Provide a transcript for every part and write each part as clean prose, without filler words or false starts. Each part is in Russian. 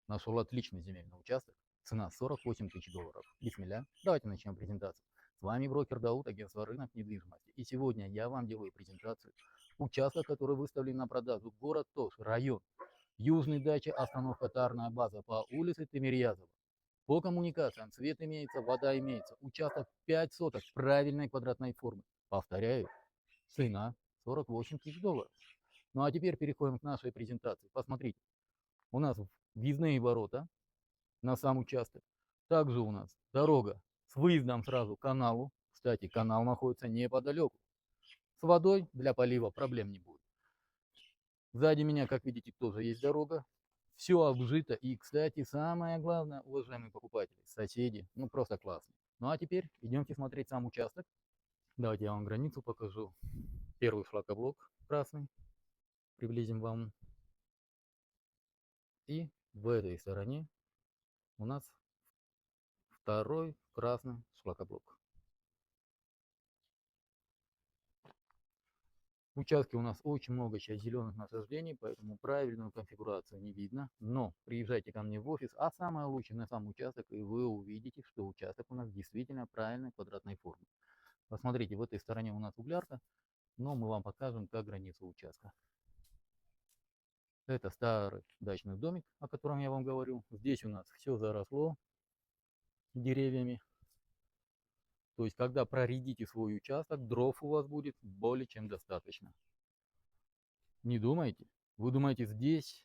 Нашел отличный земельный участок. Цена 48 тысяч долларов. Бисмилля. Давайте начнем презентацию. С вами брокер Дауд, агентство рынок недвижимости. И сегодня я вам делаю презентацию участка, который выставлен на продажу. Город Тош, район. Южный дача, остановка Тарная база по улице Тимирязева. По коммуникациям свет имеется, вода имеется. Участок 5 соток правильной квадратной формы. Повторяю, цена 48 тысяч долларов. Ну а теперь переходим к нашей презентации. Посмотрите, у нас въездные ворота на сам участок. Также у нас дорога с выездом сразу к каналу. Кстати, канал находится неподалеку. С водой для полива проблем не будет. Сзади меня, как видите, тоже есть дорога. Все обжито. И, кстати, самое главное, уважаемые покупатели, соседи, ну просто классно. Ну а теперь идемте смотреть сам участок. Давайте я вам границу покажу. Первый шлакоблок красный. Приблизим вам. И в этой стороне у нас второй красный шлакоблок. В участке у нас очень много сейчас зеленых насаждений, поэтому правильную конфигурацию не видно. Но приезжайте ко мне в офис, а самое лучшее на сам участок, и вы увидите, что участок у нас действительно правильной квадратной формы. Посмотрите, в этой стороне у нас углярка, но мы вам покажем, как граница участка. Это старый дачный домик, о котором я вам говорил. Здесь у нас все заросло деревьями. То есть, когда проредите свой участок, дров у вас будет более чем достаточно. Не думайте. Вы думаете, здесь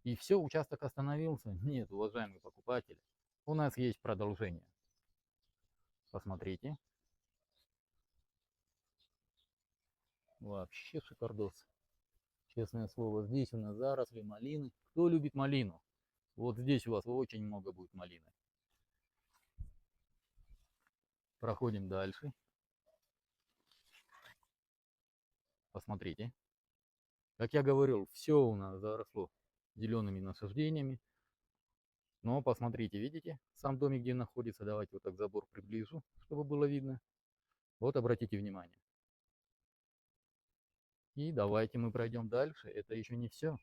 и все, участок остановился? Нет, уважаемые покупатели. У нас есть продолжение. Посмотрите. Вообще шикардос. Честное слово, здесь у нас заросли малины. Кто любит малину? Вот здесь у вас очень много будет малины. Проходим дальше. Посмотрите. Как я говорил, все у нас заросло зелеными насаждениями. Но посмотрите, видите, сам домик где находится. Давайте вот так забор приближу, чтобы было видно. Вот обратите внимание. И давайте мы пройдем дальше. Это еще не все.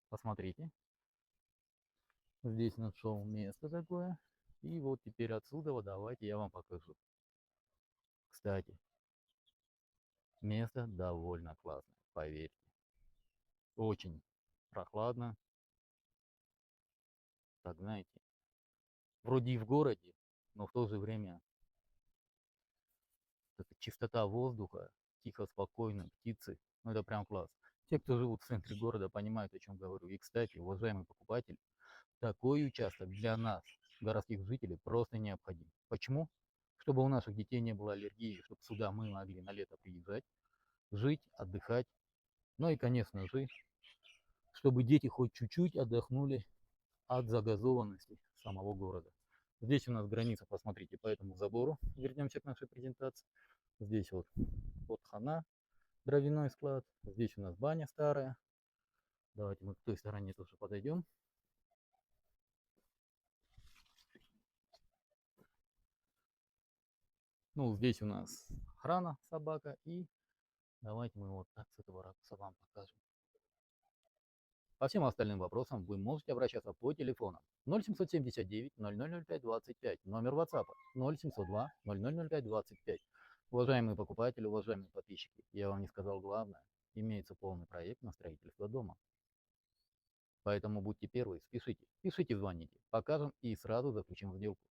Посмотрите. Здесь нашел место такое. И вот теперь отсюда вот давайте я вам покажу. Кстати, место довольно классное, поверьте. Очень прохладно. Так, знаете, вроде и в городе, но в то же время это чистота воздуха, тихо, спокойно, птицы. Ну это прям класс. Те, кто живут в центре города, понимают, о чем говорю. И, кстати, уважаемый покупатель, такой участок для нас, городских жителей, просто необходим. Почему? Чтобы у наших детей не было аллергии, чтобы сюда мы могли на лето приезжать, жить, отдыхать. Ну и, конечно же, чтобы дети хоть чуть-чуть отдохнули от загазованности самого города. Здесь у нас граница, посмотрите, по этому забору. Вернемся к нашей презентации. Здесь вот хана, дровяной склад. Здесь у нас баня старая. Давайте мы к той стороне тоже подойдем. Ну, здесь у нас охрана, собака. И давайте мы вот так с этого ракурса вам покажем. По всем остальным вопросам вы можете обращаться по телефонам 0779 0005 25, номер WhatsApp 0702 0005 25. Уважаемые покупатели, уважаемые подписчики, я вам не сказал главное, имеется полный проект на строительство дома. Поэтому будьте первые, спешите, пишите, звоните, покажем и сразу заключим сделку.